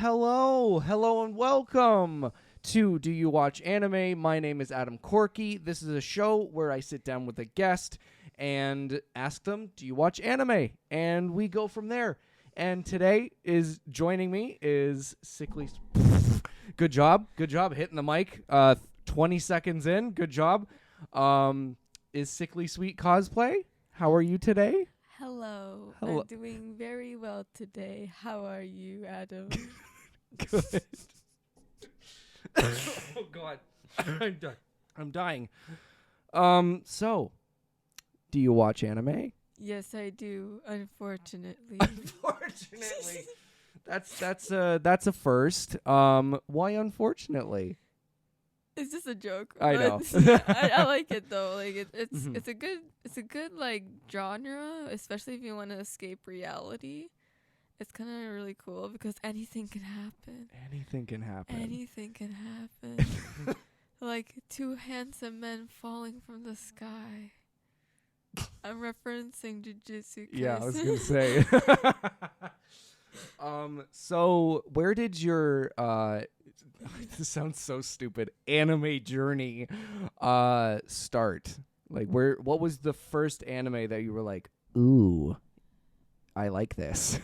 Hello, and welcome to Do You Watch Anime? My name is Adam Corky. This is a show where I sit down with a guest and ask them, do you watch anime? And we go from there. And today joining me is Sickly. Good job hitting the mic. 20 seconds in, good job. Is SicklySweet Cosplay? How are you today? Hello. Hello. I'm doing very well today. How are you, Adam? Good. Oh God, I'm dying. So, do you watch anime? Yes, I do. Unfortunately. Unfortunately, that's a first. Why unfortunately? It's just a joke. I know. I like it though. Like it's Mhm. it's a good like genre, especially if you want to escape reality. It's kind of really cool because anything can happen. Anything can happen. Anything can happen. Like two handsome men falling from the sky. I'm referencing Jujutsu Kaisen. Yeah, I was gonna say. So where did your this sounds so stupid, anime journey start? Like what was the first anime that you were like, ooh, I like this?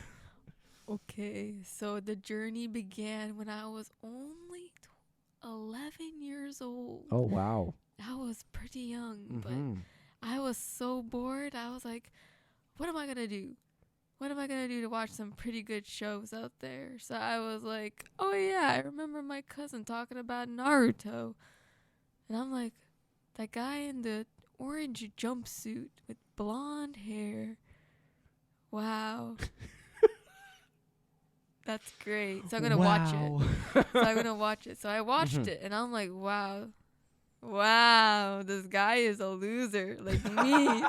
Okay, so the journey began when I was only 11 years old. Oh wow. I was pretty young, Mhm. but I was so bored. I was like, what am I going to do? What am I going to do to watch some pretty good shows out there? So I was like, oh yeah, I remember my cousin talking about Naruto. And I'm like, that guy in the orange jumpsuit with blonde hair. Wow. That's great. So I'm going to watch it. So I watched Mhm. it, and I'm like, wow, this guy is a loser like me.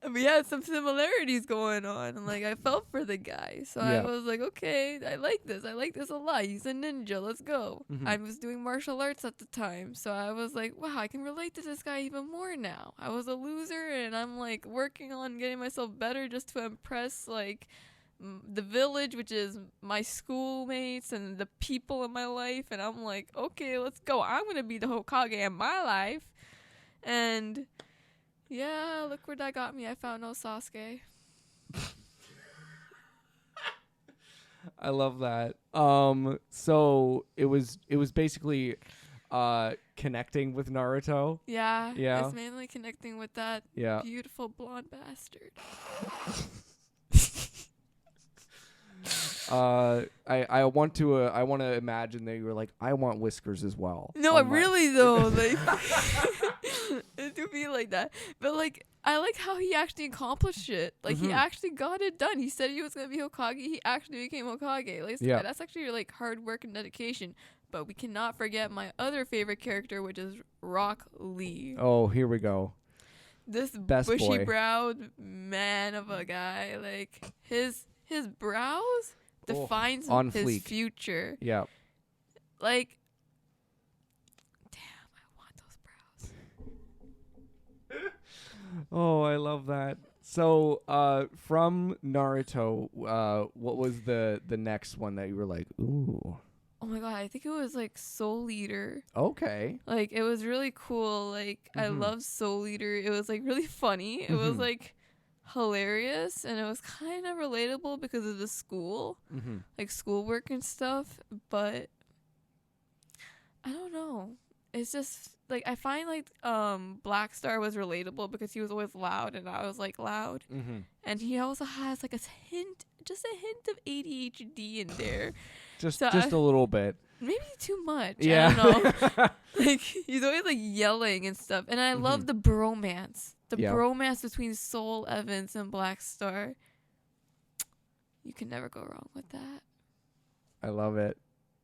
And we had some similarities going on, and like I felt for the guy. So Yeah. I was like, okay, I like this a lot. He's a ninja, let's go. Mhm. I was doing martial arts at the time, so I was like, wow, I can relate to this guy even more now. I was a loser, and I'm like working on getting myself better just to impress like the village, which is my schoolmates and the people in my life. And I'm like, okay, let's go. I'm gonna be the Hokage in my life. And yeah, look where that got me. I found no Sasuke. I love that. So it was basically connecting with Naruto. Yeah, Yeah. it's mainly connecting with that Yeah. beautiful blonde bastard. I want to imagine that you were like, I want whiskers as well. No, on my- really though, like it do be like that. But like I like how he actually accomplished it. Like he Mhm. actually got it done. He said he was gonna be Hokage. He actually became Hokage. Like Yeah. that's actually like hard work and dedication. But we cannot forget my other favorite character, which is Rock Lee. Oh, here we go. This Best bushy boy. browed man of a guy. Like his brows defines on his fleek. future. Yeah. Like, damn, I want those brows. Oh, I love that. So, from Naruto, what was the next one that you were like, ooh, Oh my god, I think it was like Soul Eater. okay. Like it was really cool. Like I Mhm. love Soul Eater. It was like really funny. It was Mhm. like hilarious, and it was kind of relatable because of the school, Mm-hmm. like schoolwork and stuff. But I don't know. It's just like I find like Black Star was relatable because he was always loud and I was like loud. Mm-hmm. And he also has like just a hint of ADHD in there. Just So a little bit. Maybe too much. Yeah. I don't know. Like he's always like yelling and stuff. And I love the bromance. The Yeah. bromance between Soul Evans and Black Star. You can never go wrong with that. I love it.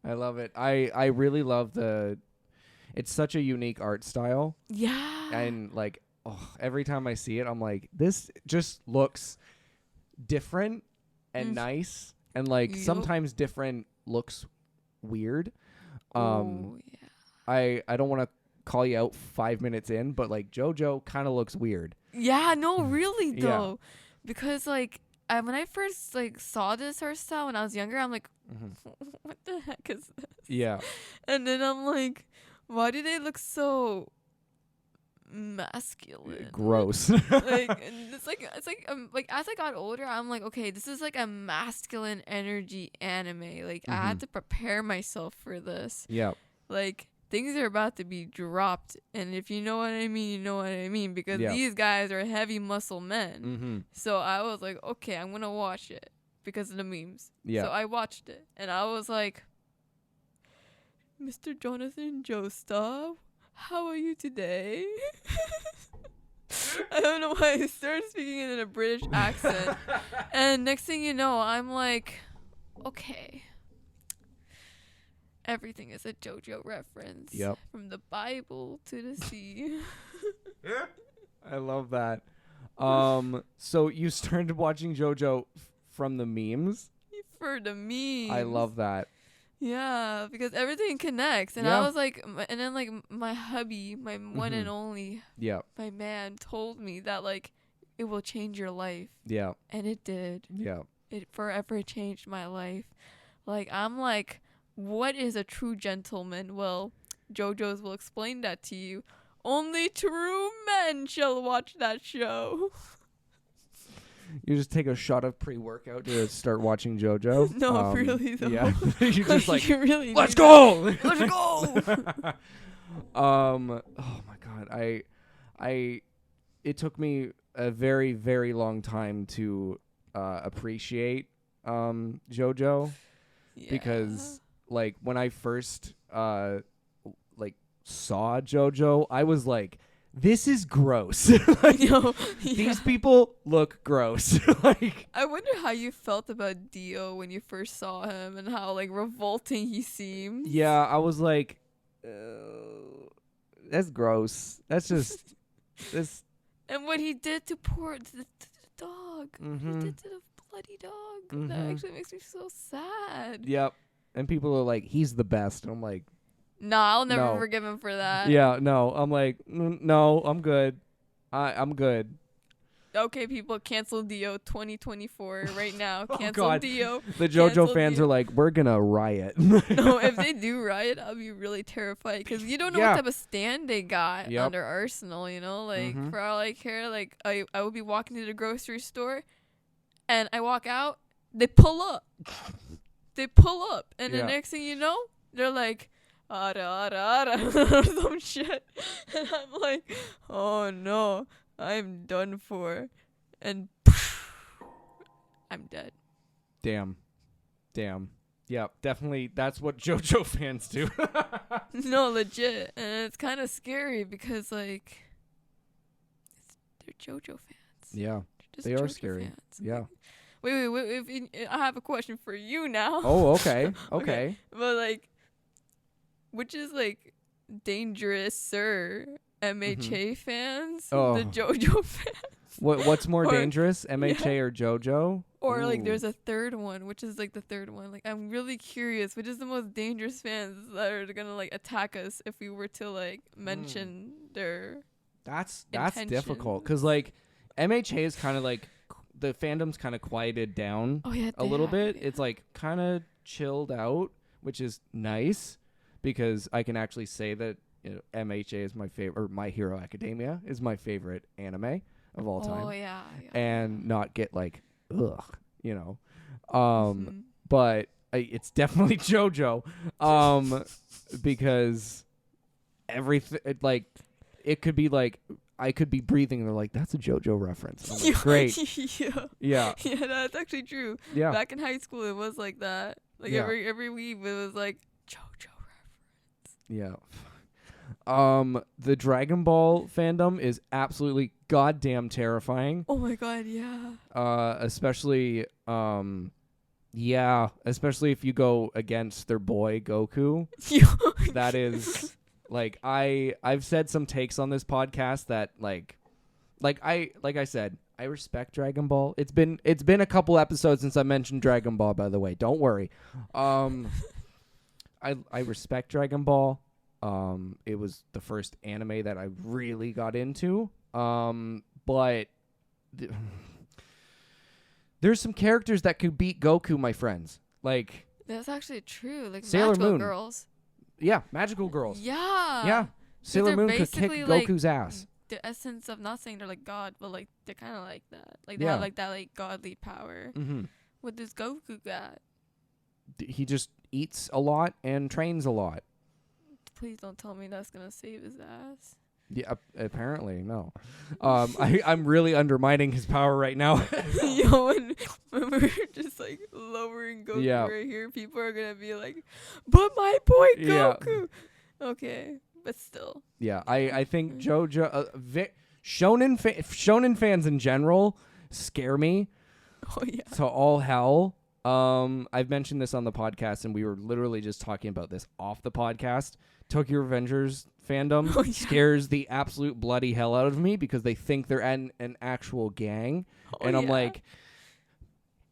I really love it's such a unique art style. Yeah. And like, every time I see it, I'm like, this just looks different and nice. And like Yup. sometimes different looks weird. Oh yeah. I don't want to call you out 5 minutes in, but like JoJo kind of looks weird. Yeah, no, really Yeah. though. Because like when I first like saw this hairstyle when I was younger, I'm like, what the heck is this? Yeah. And then I'm like, why do they look so masculine? Gross. And it's like as I got older, I'm like, okay, this is like a masculine energy anime. Like I had to prepare myself for this. Yeah. Like things are about to be dropped, and if you know what I mean, you know what I mean, because these guys are heavy muscle men. So I was like, okay, I'm gonna watch it because of the memes. Yeah. So I watched it, and I was like, Mr. Jonathan Joestar, how are you today? I don't know why I started speaking in a British accent. And next thing you know, I'm like, okay. Everything is a JoJo reference. Yep. From the Bible to the sea. I love that. So you started watching JoJo from the memes? For the memes. I love that. Yeah, because everything connects. And I was like, and then like my hubby, my one and only, my man told me that like it will change your life. Yeah. And it did. Yeah. It forever changed my life. Like I'm like, what is a true gentleman? Well, JoJo's will explain that to you. Only true men shall watch that show. You just take a shot of pre-workout to start watching JoJo. No, really though. Yeah, you just like, you really let's go, let's go. Oh my god, it took me a very, very long time to appreciate JoJo because like when I first like saw JoJo, I was like, this is gross. Like, these people look gross. Like, I wonder how you felt about Dio when you first saw him and how like revolting he seemed. Yeah, I was like, that's gross. That's just this. And what he did to poor the dog. What he did to the bloody dog. That actually makes me so sad. Yep. And people are like, he's the best. And I'm like, nah, I'll never forgive him for that. Yeah, no. I'm like, no, I'm good. I'm good. Okay, people, cancel Dio 2024 right now. Oh, cancel God. Dio. The JoJo fans are like, we're going to riot. No, if they do riot, I'll be really terrified because you don't know what type of stand they got under Arsenal, you know? Like, for all I care, like, I would be walking to the grocery store and I walk out, they pull up. They pull up. And the next thing you know, they're like, ara, ara, ara, or some shit. And I'm like, oh no, I'm done for. And I'm dead. Damn. Yeah, definitely. That's what JoJo fans do. No, legit. And it's kind of scary because, like, they're JoJo fans. Yeah, they are scary. Fans. Yeah. Wait. I have a question for you now. Oh, okay. Okay. But, like, which is like dangerous, sir? MHA fans, the JoJo fans. What's more dangerous, MHA or JoJo? Or like there's a third one, which is like the third one. Like I'm really curious, which is the most dangerous fans that are gonna like attack us if we were to like mention their. That's difficult because like MHA is kind of like the fandom's kind of quieted down a little bit. Yeah. It's like kind of chilled out, which is nice. Because I can actually say that MHA is my favorite, or My Hero Academia is my favorite anime of all time. Oh, yeah. And not get like, ugh, you know. But it's definitely JoJo. Because everything, like, it could be like, I could be breathing and they're like, that's a JoJo reference. I'm like, great. Yeah, that's actually true. Yeah. Back in high school, it was like that. Like every week, it was like, JoJo. Yeah. The Dragon Ball fandom is absolutely goddamn terrifying. Oh my god, yeah. Especially especially if you go against their boy Goku. That is like I've said some takes on this podcast that like I said, I respect Dragon Ball. It's been a couple episodes since I mentioned Dragon Ball, by the way. Don't worry. I respect Dragon Ball. It was the first anime that I really got into. But There's some characters that could beat Goku, my friends. Like, That's actually true. Like Sailor Magical Moon. Girls. yeah, magical girls. Yeah. Yeah. Sailor they're Moon could kick basically, like, Goku's ass. The essence of, not saying they're like God, but like they're kind of like that. Like they Yeah. have like that like godly power. Mm-hmm. What does Goku got? He just eats a lot and trains a lot. Please don't tell me that's gonna save his ass. Yeah, apparently no. I'm really undermining his power right now. Yo, when we're just like lowering Goku Yeah. right here, people are gonna be like, "But my boy Yeah. Goku." Okay, but still. Yeah, I think JoJo shonen fans in general scare me Oh yeah. to all hell. I've mentioned this on the podcast, and we were literally just talking about this off the podcast. Tokyo Revengers fandom Oh, yeah. scares the absolute bloody hell out of me because they think they're an actual gang, Oh, and I'm yeah. like,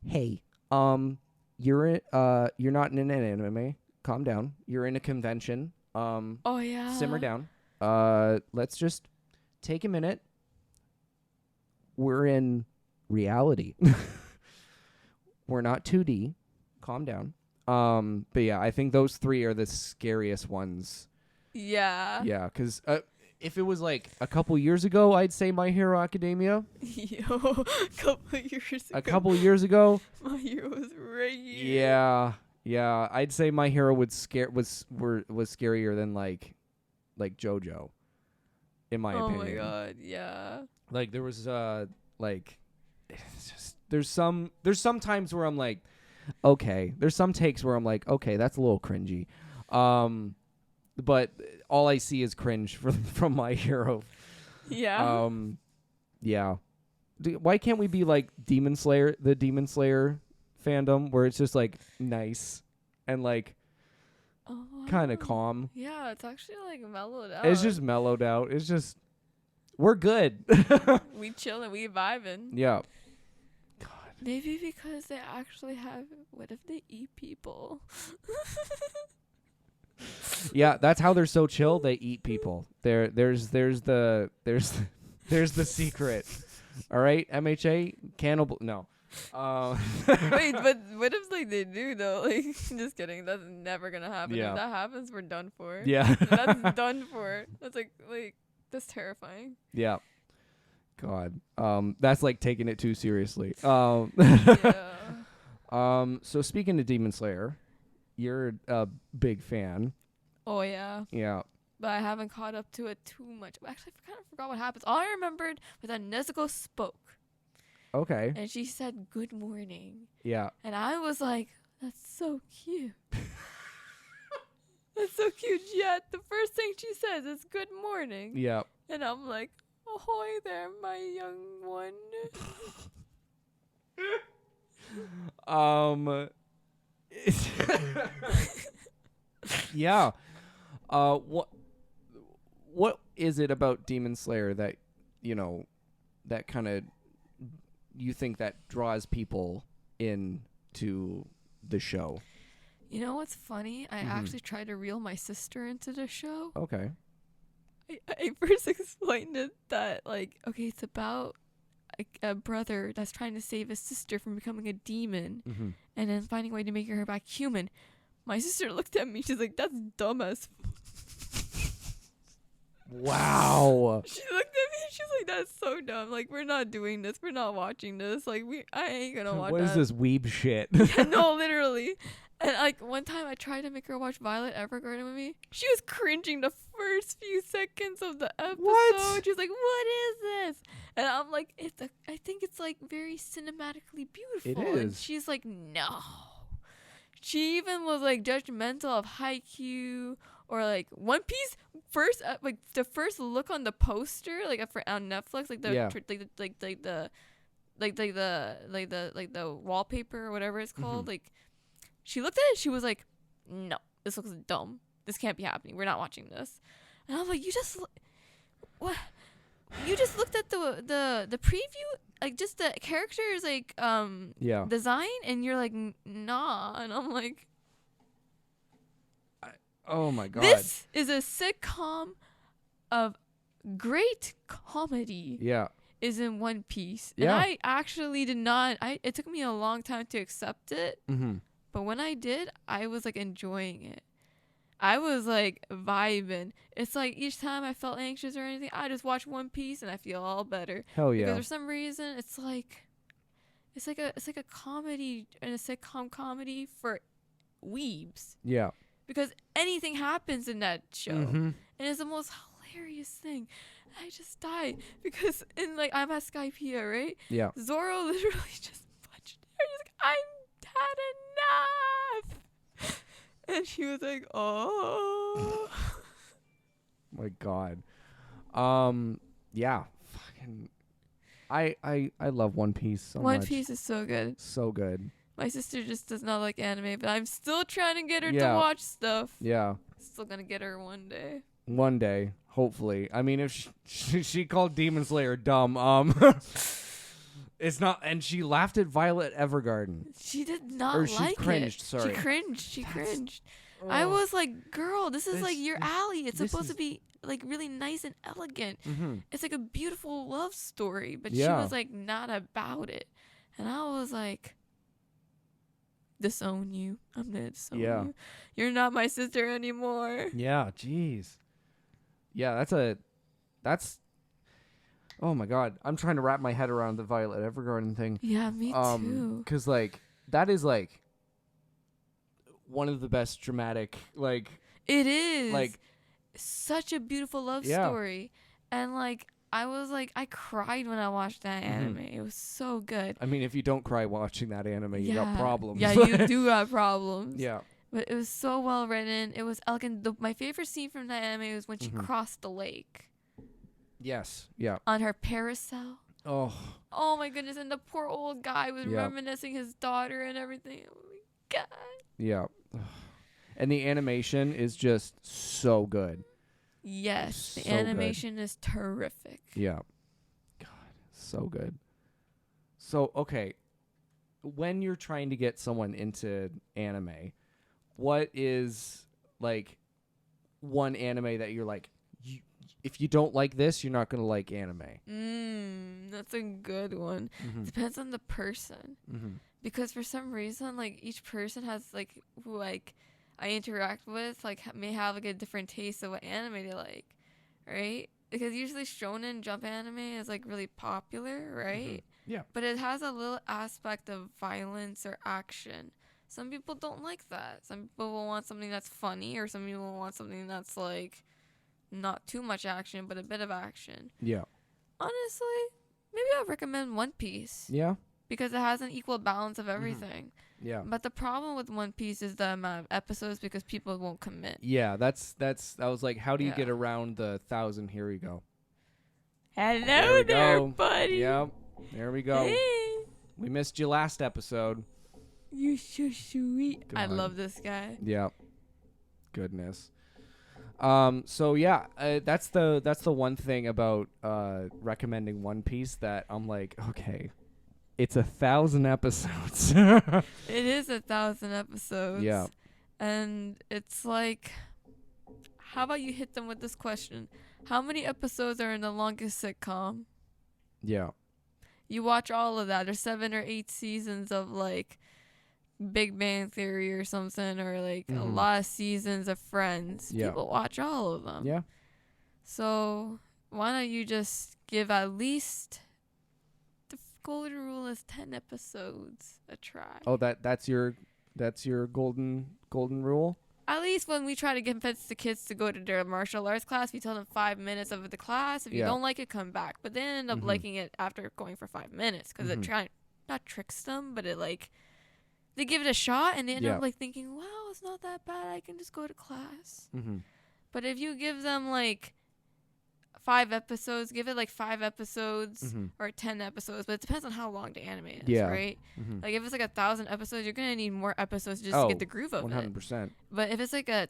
hey, you're not in an anime. Calm down. You're in a convention. Oh yeah. Simmer down. Let's just take a minute. We're in reality. We're not 2D. Calm down. But yeah, I think those three are the scariest ones. Yeah. Yeah, because if it was like a couple years ago, I'd say My Hero Academia. Yo, a couple years ago, my hero was right here. Yeah, I'd say My Hero was scarier than like JoJo, in my opinion. Oh my god, yeah. Like there was like it's just there's some times where I'm like, okay. There's some takes where I'm like, okay, that's a little cringy. But all I see is cringe from My Hero. Yeah. Yeah. Why can't we be like Demon Slayer, the Demon Slayer fandom, where it's just like nice and like kind of calm? Yeah, it's actually like mellowed out. It's just mellowed out. It's just we're good. we chilling, we vibing. Yeah. Maybe because they actually have. What if they eat people? Yeah, that's how they're so chill. They eat people. There's the secret. All right, MHA cannibal. No. Wait, but what if like they do though? Like, just kidding. That's never gonna happen. Yeah. If that happens, we're done for. Yeah. That's done for. That's like that's terrifying. Yeah. God. That's like taking it too seriously. Yeah. So speaking of Demon Slayer, you're a big fan. Oh yeah. Yeah. But I haven't caught up to it too much. Actually, I kind of forgot what happens. All I remembered was that Nezuko spoke. Okay. And she said, "Good morning." Yeah. And I was like, that's so cute. That's so cute. Yeah, the first thing she says is "good morning." Yeah. And I'm like, ahoy there, my young one. Yeah. What is it about Demon Slayer that, that kind of you think that draws people into the show? You know what's funny? I actually tried to reel my sister into the show. Okay. I first explained it that, like, okay, it's about a brother that's trying to save his sister from becoming a demon and then finding a way to make her back human. My sister looked at me. She's like, that's dumb as Wow. She looked at me. She's like, that's so dumb. Like, we're not doing this. We're not watching this. Like, I ain't gonna watch What is that. this weeb shit? Yeah, no, literally. And like one time I tried to make her watch Violet Evergarden with me. She was cringing the first few seconds of the episode. What? She's like, what is this? And I'm like, I think it's like very cinematically beautiful. It And is. she's like, no. She even was like judgmental of Haikyuu or like One Piece. First, like the first look on the poster, like on Netflix, like the Yeah. like the wallpaper or whatever it's called, like. She looked at it. She was like, "No, this looks dumb. This can't be happening. We're not watching this." And I'm like, what? You just looked at the preview, like just the characters, like Yeah. design, and you're like, nah. And I'm like, Oh my god. this is a sitcom of great comedy. Yeah. is in One Piece. Yeah. And I actually did not. It took me a long time to accept it. Mm-hmm. But when I did, I was like enjoying it. I was like vibing. It's like each time I felt anxious or anything, I just watch One Piece and I feel all better. Hell yeah. Because for some reason, it's like a comedy and a sitcom comedy for weebs. Yeah. Because anything happens in that show, Mm-hmm. and it's the most hilarious thing. I just died because I'm at Skypiea, right? Yeah. Zoro literally just punched her. He's like, I'm had enough. And she was like, oh. My God. Yeah. Fucking. I love One Piece so much. One Piece is so good. So good. My sister just does not like anime, but I'm still trying to get her Yeah. to watch stuff. Yeah. Still gonna get her one day. One day, hopefully. I mean, if she called Demon Slayer dumb, it's not. And she laughed at Violet Evergarden. She did not Or she like cringed, it. sorry. She cringed. I was like, girl, this is like your alley. It's this supposed is- to be like really nice and elegant. Mm-hmm. It's like a beautiful love story, but she Yeah. was like not about it. And I was like, disown you. I'm gonna disown Yeah. you. You're not my sister anymore. Yeah, jeez. Yeah, that's. Oh my God, I'm trying to wrap my head around the Violet Evergarden thing. Yeah, me too. Because like that is like one of the best dramatic like It is like such a beautiful love Yeah. story. And like I was like, I cried when I watched that Mhm. anime. It was so good. I mean, if you don't cry watching that anime, you got problems. Yeah, you do have problems. Yeah. But it was so well written. It was elegant. My favorite scene from that anime was when she Mhm. crossed the lake Yes. Yeah. on her parasol. Oh. Oh my goodness. And the poor old guy was Yeah. reminiscing his daughter and everything. Oh my God. Yeah. And the animation is just so good. Yes. The So good. animation is terrific. Yeah. God, so good. So, okay. When you're trying to get someone into anime, what is like one anime that you're like, if you don't like this, you're not going to like anime? That's a good one. Mm-hmm. Depends on the person. Mm-hmm. Because for some reason, like each person has like who like I interact with like may have like a different taste of what anime they like, right? Because usually shonen jump anime is like really popular, right? Yeah. But it has a little aspect of violence or action. Some people don't like that. Some people will want something that's funny, or some people will want something that's like not too much action but a bit of action. Yeah. Honestly, maybe I'd recommend One Piece. Yeah. Because it has an equal balance of everything. Yeah. But the problem with One Piece is the amount of episodes because people won't commit. Yeah, that's I was like, how do you Yeah. get around the 1,000? Here we go. Hello we there, go. buddy. Yep. There we go. Hey, We missed you last episode. you're so sweet. I God. love this guy. Yeah. Goodness. So yeah, that's the one thing about recommending One Piece that I'm like, okay, it's 1,000 episodes. It is 1,000 episodes. Yeah. And it's like, how about you hit them with this question? How many episodes are in the longest sitcom? Yeah. You watch all of that. There's 7 or 8 seasons of like Big Bang Theory or something, or like a Mhm. lot of seasons of Friends. Yeah. People watch all of them. Yeah. So why don't you just give at least the golden rule is 10 episodes a try. Oh, that's your golden rule? At least when we try to convince the kids to go to their martial arts class, we tell them 5 minutes of the class. If you Yeah. don't like it, come back. But they end up Mhm. liking it after going for 5 minutes because Mhm. it not tricks them, but it like they give it a shot and they end Yeah. up like thinking, wow, it's not that bad. I can just go to class. Mm-hmm. But if you give them like 5 episodes, give it like 5 episodes Mm-hmm. or 10 episodes, but it depends on how long the anime is, Yeah. right? Mm-hmm. Like if it's like 1,000 episodes, you're gonna need more episodes just Oh, to get the groove of it. 100%. But if it's like a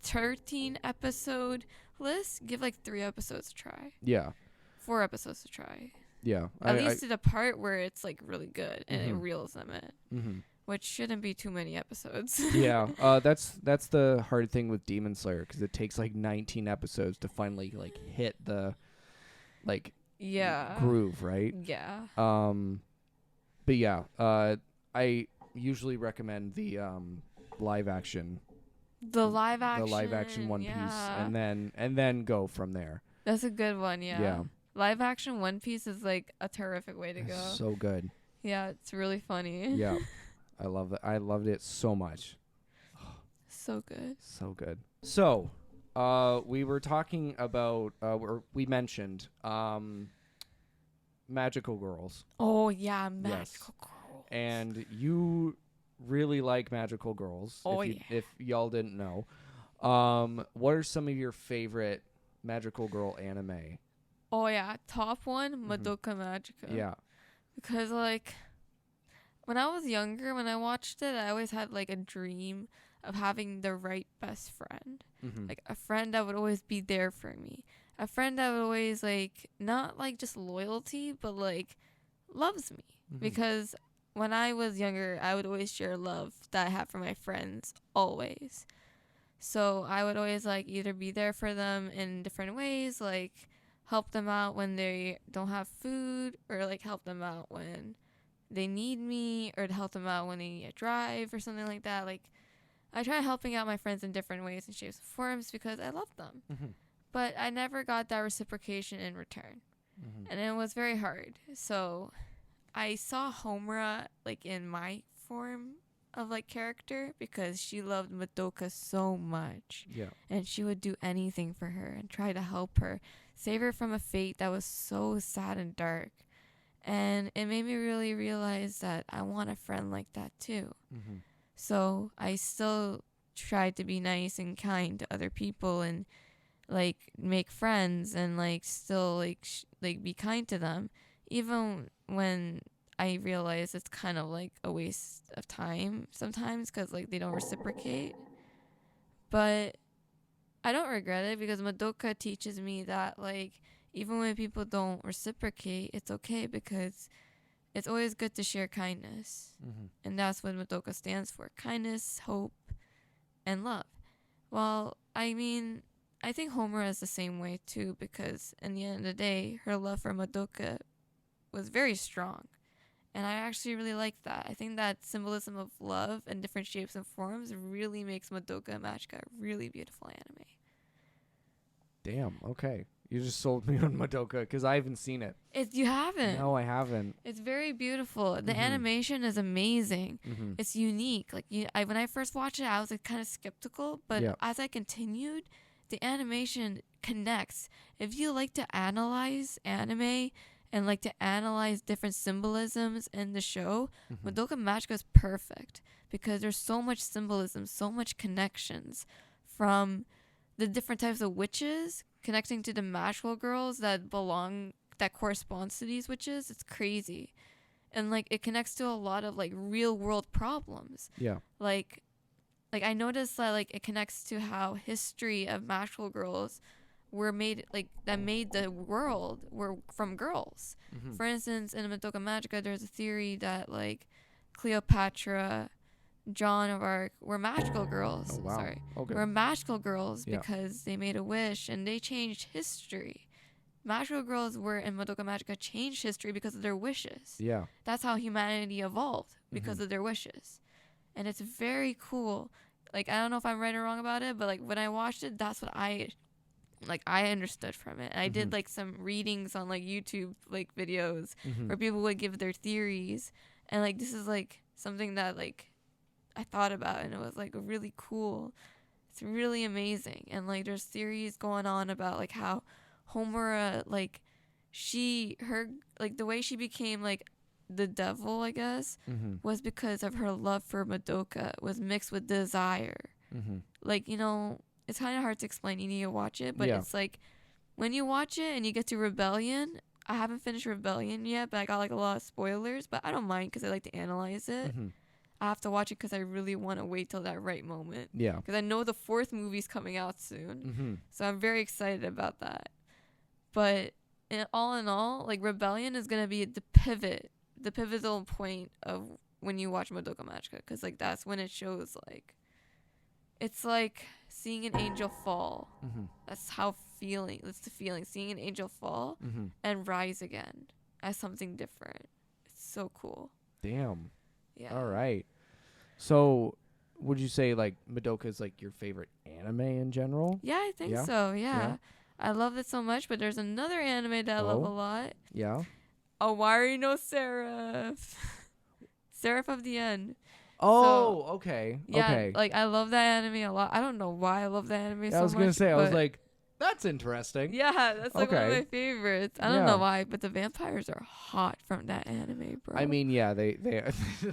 13 episode list, give like 3 episodes a try, Yeah. 4 episodes to try. Yeah. At least to the part where it's like really good and it Mhm. reels them in, Mm-hmm. which shouldn't be too many episodes. Yeah, that's the hard thing with Demon Slayer because it takes like 19 episodes to finally like hit the like groove, right? Yeah. But yeah, I usually recommend the live action, The live action. One Piece, Yeah. and then go from there. That's a good one. Yeah. Yeah. Live action One Piece is like a terrific way to It's go. so good. Yeah, it's really funny. Yeah, I love it. I loved it so much. So good. So good. So, we were talking about, we mentioned, magical girls. Oh yeah, magical girls. And you really like magical girls. Oh, if y'all didn't know. What are some of your favorite magical girl anime? Oh yeah, top one, Madoka Magica. Yeah. Because like when I was younger, when I watched it, I always had like a dream of having the right best friend. Like a friend that would always be there for me. A friend that would always like not like just loyalty, but like loves me. Because when I was younger, I would always share love that I had for my friends always. So I would always like either be there for them in different ways, like help them out when they don't have food, or like help them out when they need me, or to help them out when they need a drive or something like that. Like I try helping out my friends in different ways and shapes and forms because I love them. But I never got that reciprocation in return. And it was very hard. So I saw Homura like in my form of like character because she loved Madoka so much. Yeah. And she would do anything for her and try to help her, save her from a fate that was so sad and dark. And it made me really realize that I want a friend like that too. So I still tried to be nice and kind to other people and like make friends and like still like like be kind to them, even when I realize it's kind of like a waste of time sometimes because like they don't reciprocate. But I don't regret it because Madoka teaches me that like even when people don't reciprocate, it's okay because it's always good to share kindness. And that's what Madoka stands for: kindness, hope, and love. Well, I mean, I think Homura is the same way too because in the end of the day, her love for Madoka was very strong. And I actually really like that. I think that symbolism of love in different shapes and forms really makes Madoka Magica a really beautiful anime. Damn, okay. You just sold me on Madoka because I haven't seen it. You haven't? No, I haven't. It's very beautiful. The animation is amazing. It's unique. Like when I first watched it, I was like kind of skeptical, but as I continued, the animation connects. If you like to analyze anime and like to analyze different symbolisms in the show, Madoka Magica is perfect because there's so much symbolism, so much connections from the different types of witches connecting to the magical girls that corresponds to these witches. It's crazy. And like it connects to a lot of like real world problems. Yeah. Like I noticed that like it connects to how history of magical girls were made, like that made the world were from girls. For instance, in Madoka Magica, there's a theory that like Cleopatra, Joan of Arc were magical girls. Oh, wow. Sorry, Okay. were magical girls because they made a wish and they changed history. Magical girls were in Madoka Magica changed history because of their wishes. Yeah. That's how humanity evolved, because of their wishes. And it's very cool. Like, I don't know if I'm right or wrong about it, but like when I watched it, that's what I understood from it. And I did like some readings on like YouTube like videos where people would give their theories, and like this is like something that like I thought about, and it was like really cool. It's really amazing. And like there's theories going on about like how Homura, like the way she became like the devil, I guess, was because of her love for Madoka was mixed with desire. Like, you know, it's kind of hard to explain. You need to watch it, but it's like when you watch it and you get to Rebellion. I haven't finished Rebellion yet, but I got like a lot of spoilers, but I don't mind because I like to analyze it. I have to watch it because I really want to wait till that right moment. Yeah. Because I know the 4th movie's coming out soon. So I'm very excited about that. But in all, like Rebellion is going to be the pivotal point of when you watch Madoka Magica. Because like that's when it shows like, it's like seeing an angel fall. That's how feeling. It's the feeling. Seeing an angel fall Mhm. and rise again as something different. It's so cool. Damn. Yeah. All right. So, would you say like Madoka is like your favorite anime in general? Yeah, I think Yeah? so. Yeah. Yeah. I love it so much, but there's another anime that I love a Oh. lot. Yeah. Owari no Seraph. Seraph of the End. Oh, okay. Yeah, Okay. like I love that anime a lot. I don't know why I love that anime Yeah, so much. I was gonna say, I was but like, that's interesting. yeah, that's like one of Okay. my favorites. I don't Yeah. know why, but the vampires are hot from that anime, bro. I mean, yeah, they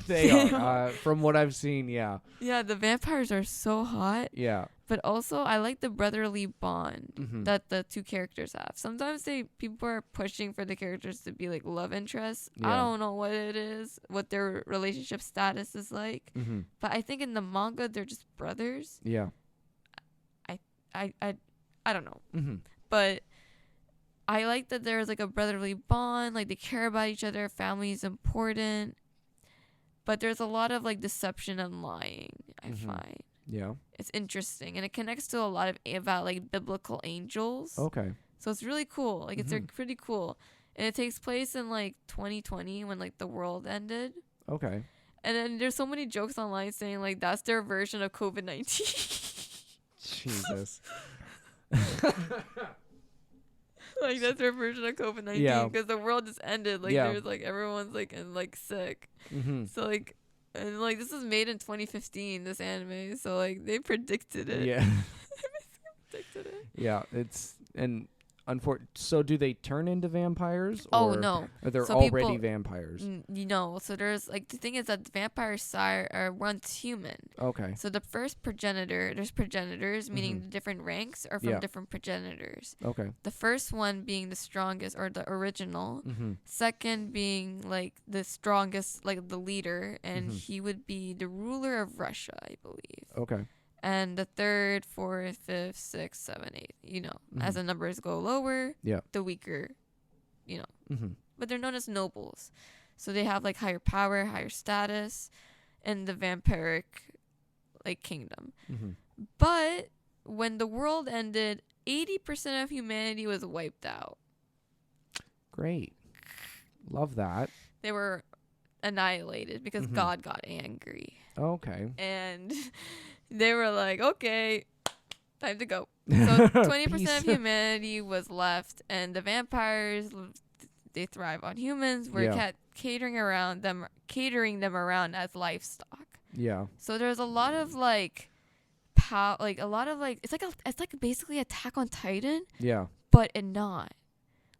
They are. From what I've seen, yeah, yeah, the vampires are so hot, yeah. but also I like the brotherly bond Mhm. that the two characters have. Sometimes people are pushing for the characters to be like love interests. I Yeah. don't know what it is, what their relationship status is like, Mhm. but I think in the manga they're just brothers. Yeah. I don't know. Mhm. But I like that there's like a brotherly bond, like they care about each other, family is important. But there's a lot of like deception and lying, I Mhm. find. Yeah. It's interesting and it connects to a lot of about like biblical angels. Okay. So it's really cool. Like it's Mhm. pretty cool. And it takes place in like 2020 when like the world ended. Okay. And then there's so many jokes online saying like that's their version of COVID-19. Jesus. Like that's their version of COVID-19 Yeah. because the world just ended. Like Yeah. there's like everyone's like and like sick. Mhm. So like and like this was made in 2015. This anime, so like they predicted it. Yeah. Predicted it. Yeah. It's and so do they turn into vampires? Oh Or no. Are they So already people- vampires? You know, so there's like the thing is that the vampire sire are once human. Okay. So the first progenitor, there's progenitors, meaning Mhm. the different ranks are from Yeah. different progenitors. Okay. The first one being the strongest or the original. Mhm. Second being like the strongest, like the leader, and Mhm. he would be the ruler of Russia, I believe. Okay. And the third, fourth, fifth, sixth, seventh, eighth, you know, as Mhm. the numbers go lower, Yeah. the weaker, you know. Mhm. But they're known as nobles. So they have like higher power, higher status in the vampiric like kingdom. Mhm. But when the world ended, 80% of humanity was wiped out. Great. Love that. They were annihilated because Mhm. God got angry. Okay. And they were like, okay, time to go. So 20% of Peace. humanity was left, and the vampires, they thrive on humans. We're Yeah. catering them around as livestock. Yeah. So there's a lot of like, it's like basically Attack on Titan, Yeah. but it not.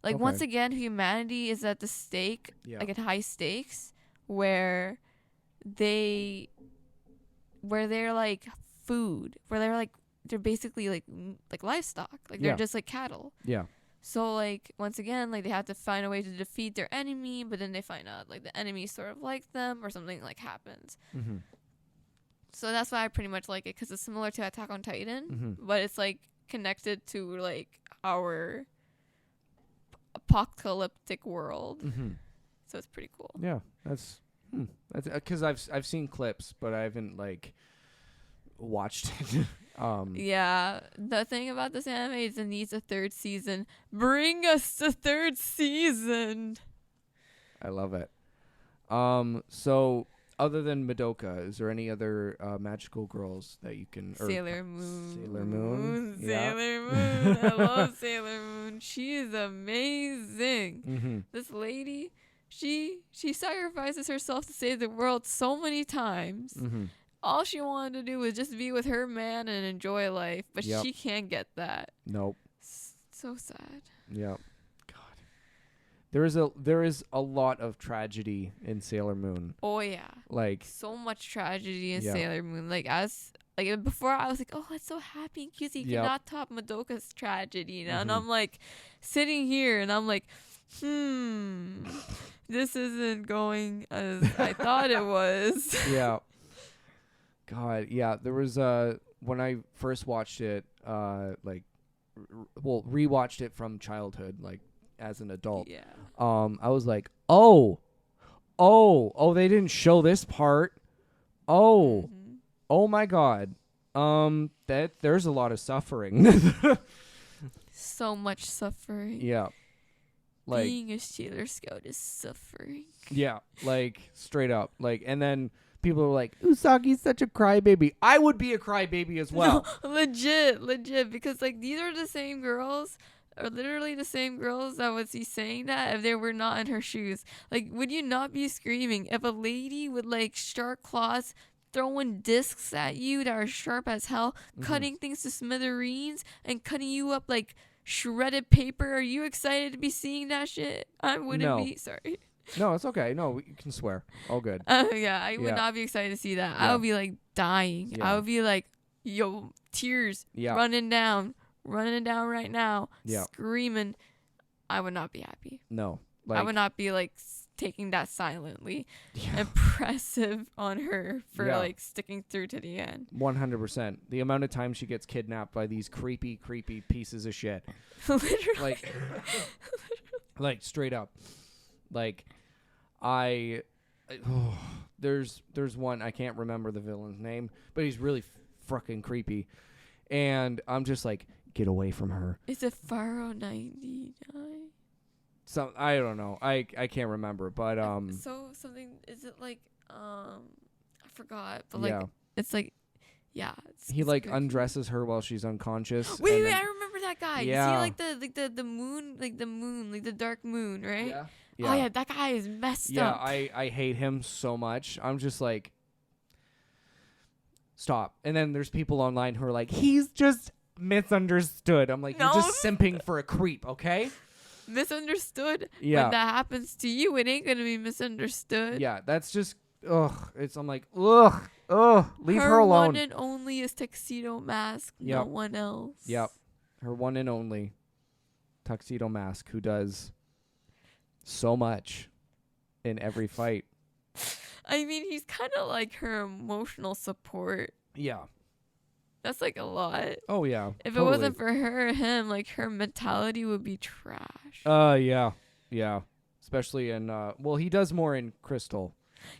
Like Okay. once again, humanity is at the stake, Yeah. like at high stakes, where they're like food, where they're basically like livestock, like Yeah. they're just like cattle. Yeah. So like once again, like they have to find a way to defeat their enemy, but then they find out like the enemy sort of like them or something like happens. Mhm. So that's why I pretty much like it because it's similar to Attack on Titan, Mhm. but it's like connected to like our apocalyptic world. Mhm. So it's pretty cool. Yeah. That's because I've seen clips, but I haven't like watched it. Yeah, the thing about this anime is it needs a third season. Bring us the third season. I love it. So other than Madoka, is there any other magical girls that you can? Sailor Moon. Sailor Moon. Yeah. Sailor Moon. I love Sailor Moon. She is amazing. Mhm. This lady, she sacrifices herself to save the world so many times. Mhm. All she wanted to do was just be with her man and enjoy life, but Yep. she can't get that. Nope. So sad. Yep. God. There is a lot of tragedy in Sailor Moon. Oh yeah. Like So much tragedy in Yeah. Sailor Moon. Like before I was like, oh, it's so happy and cutesy. You Yep. cannot top Madoka's tragedy, you know? And Mhm. I'm like sitting here and I'm like, this isn't going as I thought it was. yeah. God, yeah. There was when I first watched it, rewatched it from childhood, like as an adult. Yeah. I was like, oh, they didn't show this part. Oh, Mhm. oh my God. That there's a lot of suffering. so much suffering. Yeah. Like, being a Sailor Scout is suffering. yeah, like straight up. Like, and then people are like, Usagi's such a crybaby. I would be a crybaby as well. No, legit, because like these are the same girls, or literally the same girls that would be saying that if they were not in her shoes. Like, would you not be screaming if a lady with like sharp claws throwing discs at you that are sharp as hell, cutting things to smithereens and cutting you up like shredded paper? Are you excited to be seeing that shit? I wouldn't No. be. Sorry. No, it's okay. No, you can swear. All good. Yeah, I Yeah. would not be excited to see that. Yeah. I would be like dying. Yeah. I would be like, yo, tears Yeah. running down right now, Yeah. screaming. I would not be happy. No. I Like, would not be like taking that silently. yeah, Impressive on her for Yeah. like sticking through to the end. 100%. The amount of time she gets kidnapped by these creepy pieces of shit. Literally. Like straight up. Like, there's one, I can't remember the villain's name, but he's really fucking creepy. And I'm just like, get away from her. Is it Pharaoh 99? So I don't know. I can't remember, but So something, is it like I forgot, but like yeah. it's like, yeah. He it's like good. undresses her while she's unconscious. Wait, and I then- remember that guy. Yeah. Is he like the moon, like the dark moon, right? Yeah. Oh yeah, that guy is messed Yeah, up. I hate him so much. I'm just like, stop. And then there's people online who are like, he's just misunderstood. I'm like, No. you're just simping for a creep, okay? Misunderstood. Yeah. When that happens to you, it ain't gonna be misunderstood. Yeah, that's just, I'm like, leave her alone. One and only is Tuxedo Mask. No Yep. one else. Yep. Her one and only Tuxedo Mask, who does so much in every fight. I mean, he's kind of like her emotional support. Yeah. That's like a lot. Oh, yeah. If it wasn't for her or him, like her mentality would be trash. Yeah. Yeah. Especially in, well, he does more in Crystal.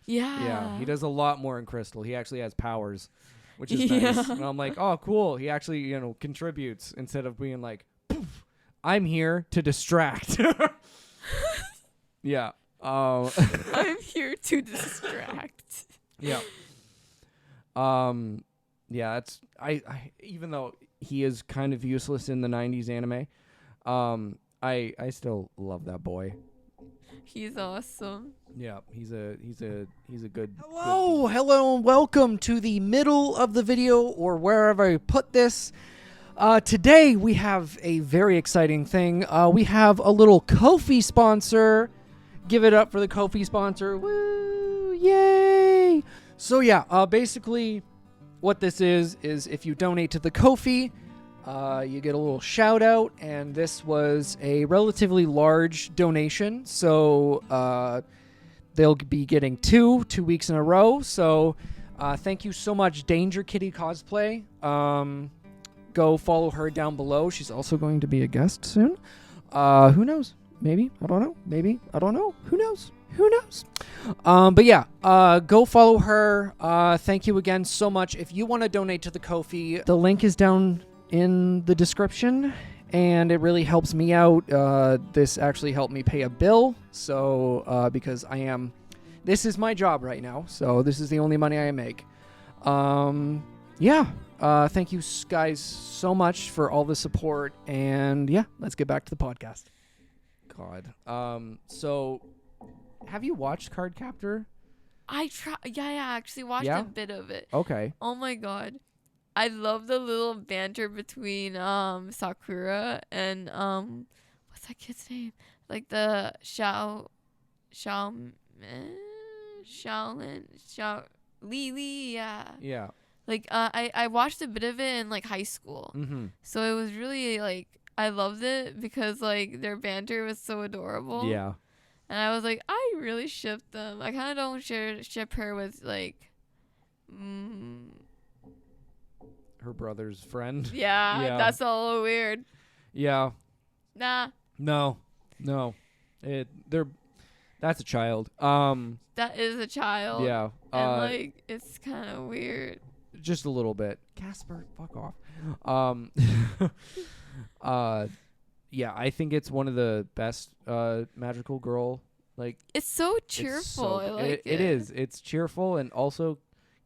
Yeah. Yeah, he does a lot more in Crystal. He actually has powers, which is Yeah. nice. And I'm like, oh, cool. He actually, contributes instead of being like, poof, I'm here to distract. Yeah. I'm here to distract. Yeah. Yeah, that's I even though he is kind of useless in the 90s anime, I still love that boy. He's awesome. Yeah, he's a good. Hello, and welcome to the middle of the video or wherever I put this. Today we have a very exciting thing. We have a little Ko-fi sponsor. Give it up for the Ko-fi sponsor. Woo! Yay! So yeah, basically what this is if you donate to the Ko-fi, you get a little shout out, and this was a relatively large donation, so they'll be getting 2 weeks in a row. So thank you so much, Danger Kitty Cosplay. Go follow her down below. She's also going to be a guest soon. Who knows? Maybe. I don't know. Maybe. I don't know. Who knows? Who knows? But yeah, go follow her. Thank you again so much. If you want to donate to the Ko-fi, the link is down in the description, and it really helps me out. This actually helped me pay a bill, so because this is my job right now, so this is the only money I make. Yeah, thank you guys so much for all the support, and yeah, let's get back to the podcast. God. So have you watched Cardcaptor? I actually watched Yeah? a bit of it. Okay. Oh my god. I love the little banter between Sakura and what's that kid's name? Like the Lily, yeah. Yeah. Like I watched a bit of it in like high school. Mm-hmm. So it was really like I loved it because like their banter was so adorable. Yeah. And I was like, I really ship them. I kind of don't ship her with like Her brother's friend. yeah, Yeah. that's a little weird. Yeah. Nah, No. That's a child. that is a child. Yeah. And like it's kind of weird. Just a little bit. Casper, fuck off. yeah, I think it's one of the best magical girl. Like, It's so it's cheerful. I so like it is. It's cheerful and also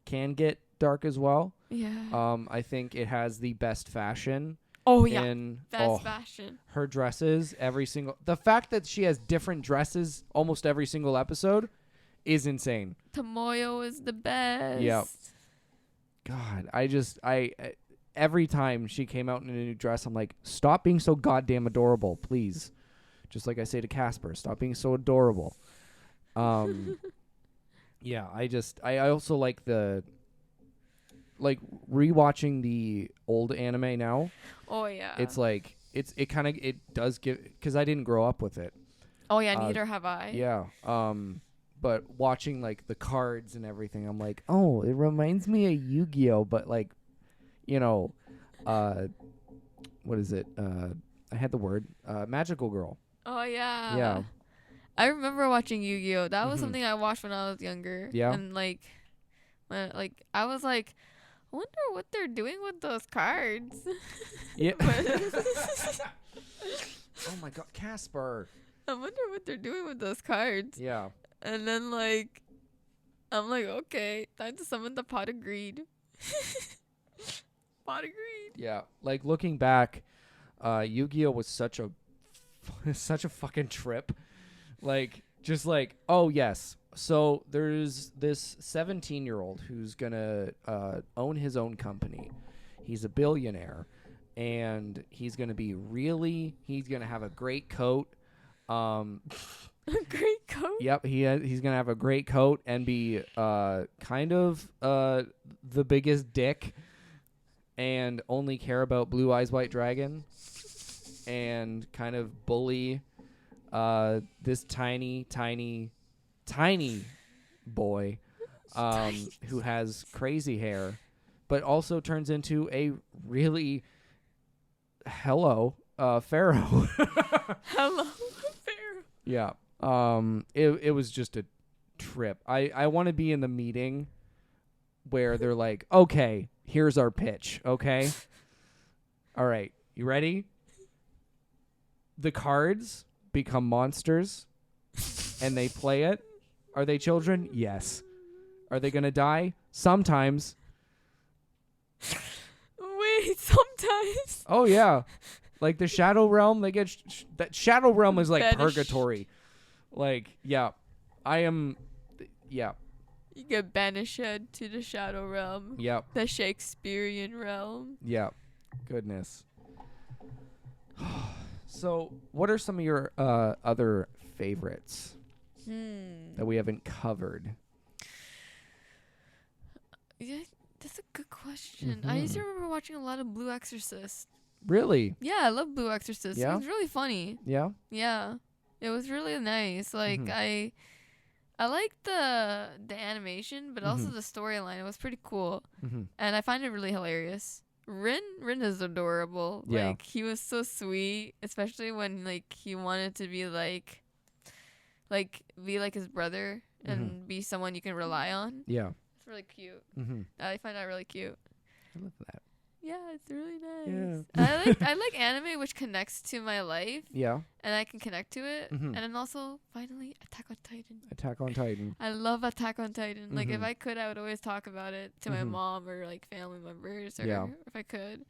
can get dark as well. Yeah. I think it has the best fashion. Oh yeah. In Best fashion. her dresses, the fact that she has different dresses almost every single episode is insane. Tomoyo is the best. Yep. God, I every time she came out in a new dress, I'm like, stop being so goddamn adorable, please. Just like I say to Casper, stop being so adorable. Yeah, I also like rewatching the old anime now. Oh yeah. It's like it does give, because I didn't grow up with it. Oh yeah, neither have I. Yeah. But watching like the cards and everything, I'm like, oh, it reminds me of Yu-Gi-Oh, but like, you know, what is it? I had the word magical girl. Oh yeah. Yeah. I remember watching Yu-Gi-Oh. That was Mhm. something I watched when I was younger. Yeah. And like, I was like, I wonder what they're doing with those cards. Yeah. But- Oh my God, Casper. I wonder what they're doing with those cards. Yeah. And then like, I'm like, okay, time to summon the pot of greed. Pot of greed. Yeah. Like looking back, Yu-Gi-Oh was such a fucking trip. Like, just like, oh yes. So there's this 17-year-old who's gonna own his own company. He's a billionaire, and he's gonna have a great coat. A great coat. Yep, he's gonna have a great coat and be kind of the biggest dick, and only care about Blue Eyes White Dragon, and kind of bully this tiny boy who has crazy hair, but also turns into a really pharaoh. Hello, Pharaoh. Yeah. It was just a trip. I want to be in the meeting where they're like, okay, here's our pitch. Okay. All right. You ready? The cards become monsters and they play it. Are they children? Yes. Are they going to die? Sometimes. Wait, sometimes. Oh yeah. Like the Shadow Realm, they get that Shadow Realm is like Banished. purgatory. Like, yeah. Yeah. You get banished to the Shadow Realm. Yep. The Shakespearean realm. Yeah. Goodness. So, what are some of your other favorites that we haven't covered? Yeah, that's a good question. I used to remember watching a lot of Blue Exorcist. Really? Yeah, I love Blue Exorcist. Yeah? It was really funny. Yeah. Yeah. It was really nice. Like I liked the animation, but also the storyline. It was pretty cool. And I find it really hilarious. Rin is adorable. Yeah. Like he was so sweet, especially when like he wanted to be like his brother and be someone you can rely on. Yeah. It's really cute. Mm-hmm. I find that really cute. I love that. Yeah, it's really nice. Yeah. I like anime which connects to my life Yeah. and I can connect to it. Mhm. And then also finally Attack on Titan. Attack on Titan. I love Attack on Titan. Like if Mhm. I could, I would always talk about it to my Mhm. mom or like family members or Yeah. if I could.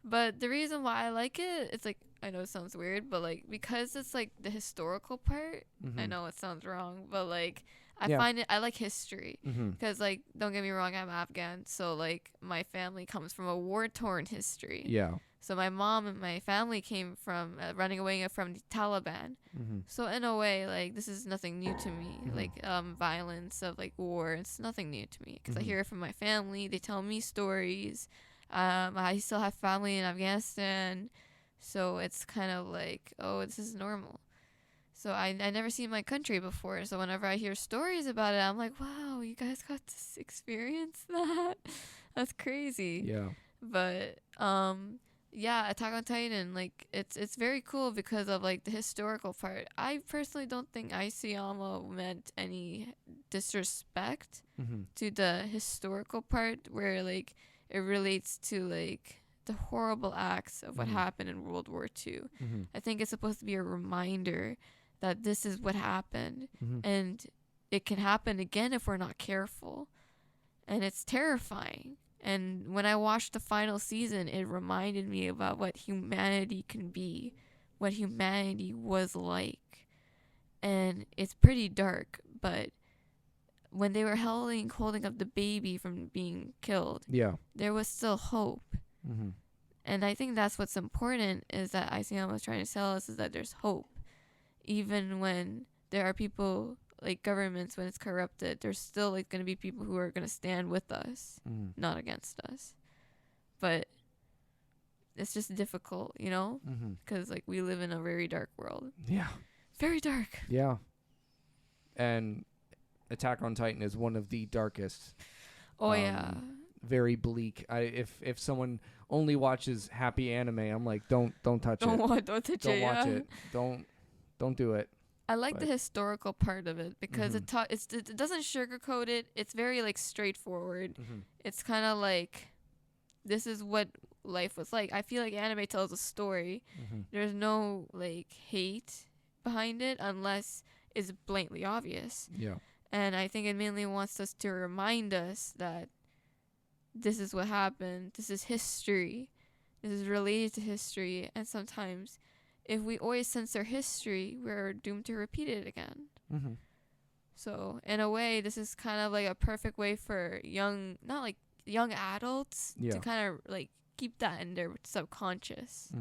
But the reason why I like it, it's like I know it sounds weird, but like because it's like the historical part. I Mhm. know it sounds wrong, but like I Yeah. find I like history. Mm-hmm. Because, like, don't get me wrong, I'm Afghan. So, like, my family comes from a war-torn history. Yeah. So, my mom and my family came from running away from the Taliban. Mm-hmm. So, in a way, like, this is nothing new to me. Mhm. Like, violence of, like, war, it's nothing new to me. Because I Mhm. hear it from my family. They tell me stories. I still have family in Afghanistan. So, it's kind of like, oh, this is normal. So I never seen my country before. So whenever I hear stories about it, I'm like, wow, you guys got to experience that. That's crazy. Yeah. But yeah, Attack on Titan, like it's very cool because of like the historical part. I personally don't think Aisayama meant any disrespect Mm-hmm. to the historical part where like it relates to like the horrible acts of what happened in World War II. I think it's supposed to be a reminder that this is what happened, and it can happen again if we're not careful. And it's terrifying. And when I watched the final season, it reminded me about what humanity can be, what humanity was like. And it's pretty dark, but when they were holding up the baby from being killed, there was still hope. And I think that's what's important, is that ICM was trying to tell us, is that there's hope. Even when there are people, like governments, when it's corrupted, there's still like going to be people who are going to stand with us, not against us. But it's just difficult, you know, because like we live in a very dark world. Yeah. Very dark. Yeah. And Attack on Titan is one of the darkest. Oh yeah. Very bleak. If someone only watches happy anime, I'm like, don't touch it. Don't touch it. Don't watch it. Don't do it. I like the historical part of it because it doesn't sugarcoat it. It's very like straightforward. It's kind of like, this is what life was like. I feel like anime tells a story. There's no like hate behind it unless it's blatantly obvious. Yeah. And I think it mainly wants us to remind us that this is what happened. This is history. This is related to history. And sometimes if we always censor history, we're doomed to repeat it again. So in a way, this is kind of like a perfect way for young adults to kind of like keep that in their subconscious.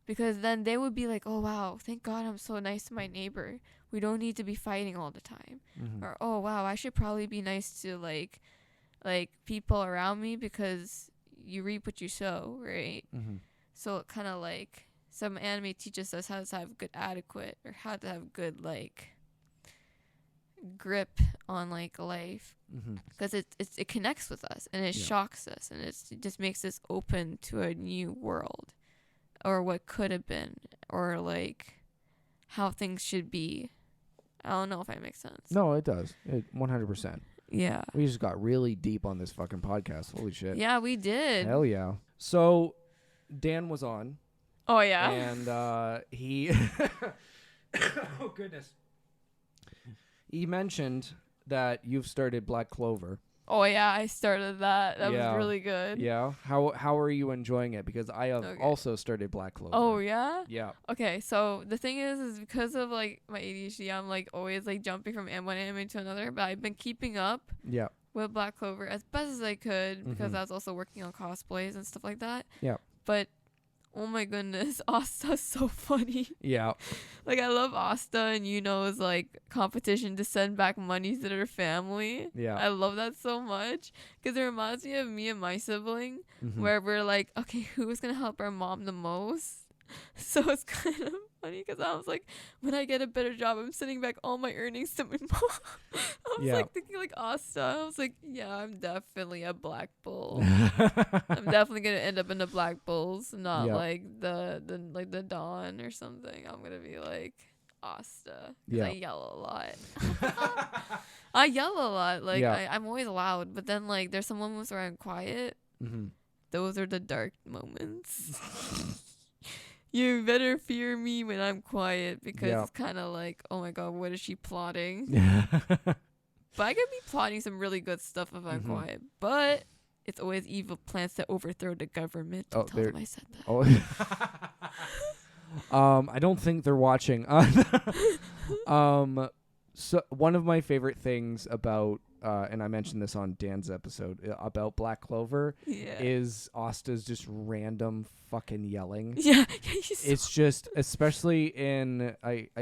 Because then they would be like, oh, wow, thank God I'm so nice to my neighbor. We don't need to be fighting all the time. Or, oh, wow, I should probably be nice to like people around me, because you reap what you sow, right? So it kind of like, some anime teaches us how to have good adequate, or how to have good like grip on like life, because it connects with us, and it shocks us, and it just makes us open to a new world, or what could have been, or like how things should be. I don't know if that makes sense. No, it does. 100%. Yeah. We just got really deep on this fucking podcast. Holy shit. Yeah, we did. Hell yeah. So Dan was on. Oh yeah. And he oh goodness. He mentioned that you've started Black Clover. Oh yeah, I started that. That was really good. Yeah. How are you enjoying it? Because I have also started Black Clover. Oh yeah? Yeah. Okay, so the thing is because of like my ADHD, I'm like always like jumping from one anime to another, but I've been keeping up with Black Clover as best as I could, because I was also working on cosplays and stuff like that. Yeah. But oh my goodness, Asta's so funny. Yeah. Like, I love Asta and Yuno's, like, competition to send back money to their family. Yeah. I love that so much. Because it reminds me of me and my sibling, where we're like, okay, who's going to help our mom the most? So it's kind of funny, because I was like, when I get a better job, I'm sending back all my earnings to my mom. I was like thinking like Asta. I was like, yeah, I'm definitely a Black Bull. I'm definitely gonna end up in the Black Bulls, not like the Dawn or something. I'm gonna be like Asta. I yell a lot. I yell a lot. Like I'm always loud, but then like there's some moments where I'm quiet. Those are the dark moments. You better fear me when I'm quiet, because it's kind of like, oh my God, what is she plotting? But I could be plotting some really good stuff if I'm quiet. But it's always evil plans to overthrow the government. Don't tell them I said that. I don't think they're watching. So one of my favorite things about, and I mentioned this on Dan's episode about Black Clover, is Asta's just random fucking yelling. Yeah, it's just, especially in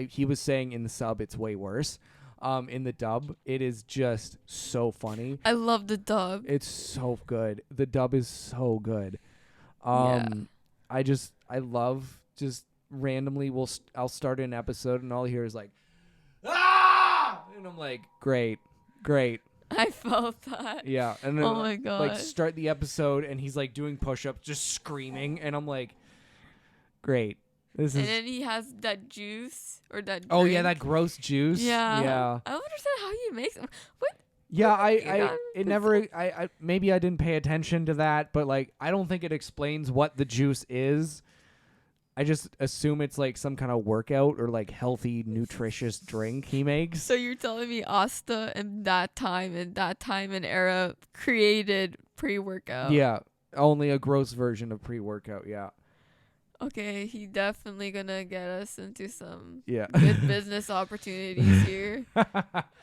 he was saying in the sub, it's way worse. In the dub, it is just so funny. I love the dub. It's so good. The dub is so good. I love just randomly. I'll start an episode and all I hear is like, ah, and I'm like, great. I felt that. Yeah, and then oh my God, like start the episode and he's like doing push-ups, just screaming, and I'm like, great. And then he has that juice or that. Oh drink. yeah, that gross juice. Yeah. Yeah. I don't understand how he makes them. What? Yeah, got it never, maybe I didn't pay attention to that, but like, I don't think it explains what the juice is. I just assume it's like some kind of workout or like healthy, nutritious drink he makes. So you're telling me Asta in that time and era created pre-workout? Yeah, only a gross version of pre-workout. Yeah. Okay, he definitely gonna get us into some Yeah. good business opportunities here.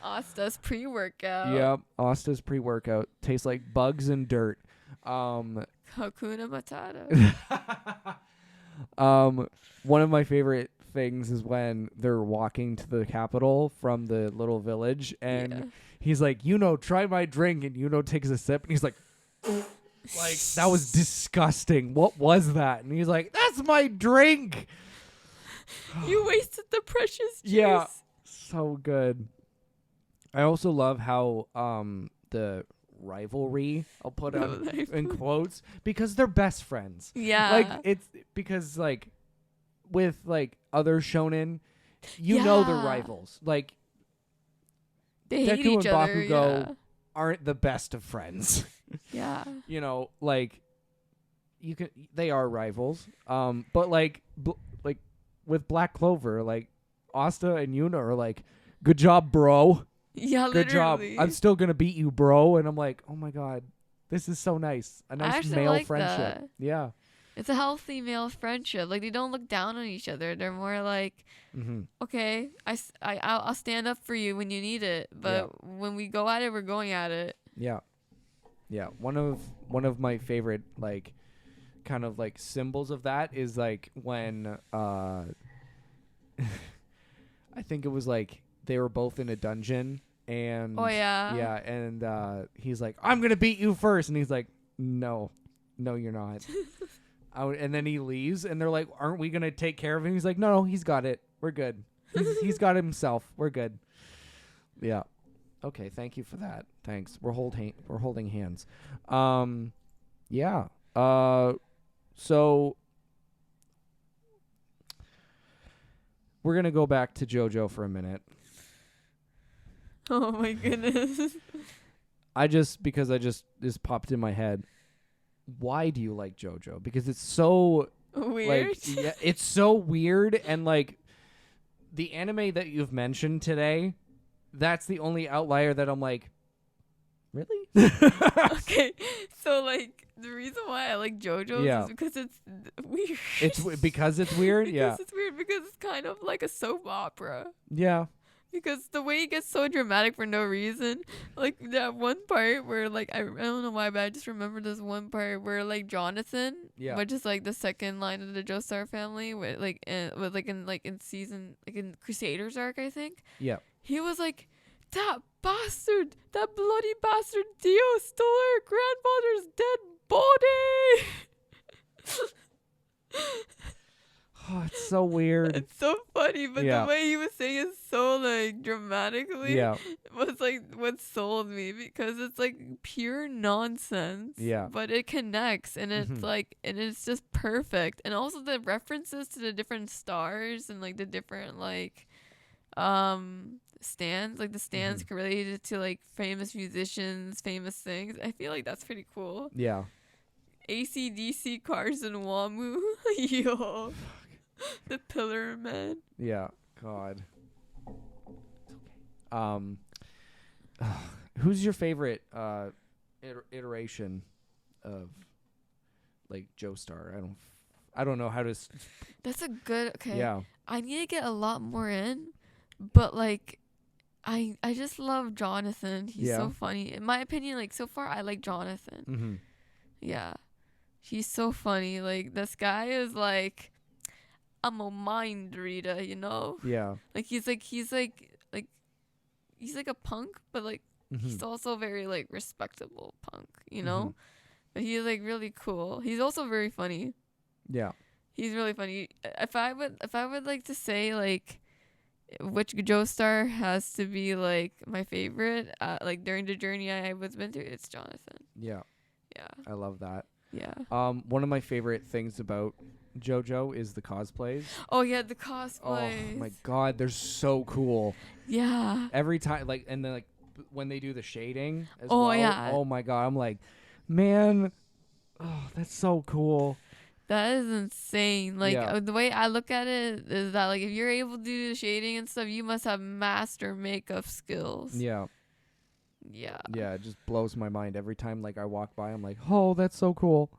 Asta's pre-workout. Yep. Asta's pre-workout tastes like bugs and dirt. Hakuna Matata. One of my favorite things is when they're walking to the capital from the little village, and he's like, try my drink, and takes a sip, and he's like, that was disgusting. What was that? And he's like, that's my drink. You wasted the precious juice. Yeah, so good. I also love how the rivalry, I'll put in quotes, because they're best friends. Yeah. Like, it's because like with like other shonen, know they're rivals. Like, they hate Deku each and other. Bakugo aren't the best of friends. Yeah. Like they are rivals. But like with Black Clover, like Asta and Yuna are like, good job, bro. Yeah, Good job. literally. I'm still gonna beat you, bro. And I'm like, oh my god, this is so nice. A nice actually male like friendship. that. Yeah. It's a healthy male friendship. Like, they don't look down on each other. They're more like, okay, I'll stand up for you when you need it. But when we go at it, we're going at it. Yeah. Yeah. One of my favorite like kind of like symbols of that is like when I think it was like they were both in a dungeon and and he's like, I'm gonna beat you first, and he's like, no you're not. And then he leaves, and they're like, aren't we gonna take care of him? He's like, no, he's got it, we're good. He's got it himself, we're good. Yeah. Okay, thank you for that. Thanks. We're holding hands. Yeah. So we're gonna go back to JoJo for a minute. Oh my goodness. Because this popped in my head. Why do you like JoJo? Because it's so weird. Like, yeah, it's so weird, and like the anime that you've mentioned today, that's the only outlier that I'm like, really? Okay, so like the reason why I like JoJo's is because it's weird. Because it's weird. Because it's weird because it's kind of like a soap opera. Yeah. Because the way it gets so dramatic for no reason, like that one part where like I don't know why, but I just remember this one part where like Jonathan, which is like the second line of the Joestar family, with in season in Crusaders arc, I think. Yeah. He was like, that bastard, that bloody bastard Dio stole our grandfather's dead body. Oh, it's so weird. It's so funny, but the way he was saying it so like dramatically was like what sold me, because it's like pure nonsense. Yeah. But it connects, and it's like, and it's just perfect. And also the references to the different stars and like the different like stands, like the stands related to like famous musicians, famous things. I feel like that's pretty cool. Yeah. AC/DC cars in Wamu. Yo. The Pillar Man. Yeah, God. Who's your favorite iteration of like Joestar? I don't know how to. That's a good. Okay. Yeah. I need to get a lot more in, but like, I just love Jonathan. He's so funny. In my opinion, like so far, I like Jonathan. Yeah, he's so funny. Like this guy is like, I'm a mind reader, you know? Yeah. Like he's like a punk, but like he's also very like respectable punk, you know? But he's like really cool. He's also very funny. Yeah. He's really funny. If I would like to say like which Joestar has to be like my favorite, like during the journey I was been through, it's Jonathan. Yeah. Yeah. I love that. Yeah. One of my favorite things about JoJo is the cosplays. Oh yeah, the cosplays. Oh my god, they're so cool. Yeah. Every time, like, and then like when they do the shading as Oh, well. yeah. Oh my god, I'm like, man, oh, that's so cool. That is insane. Like Yeah. the way I look at it is that like if you're able to do the shading and stuff, you must have master makeup skills. Yeah. Yeah. Yeah, it just blows my mind every time like I walk by. I'm like, oh, that's so cool.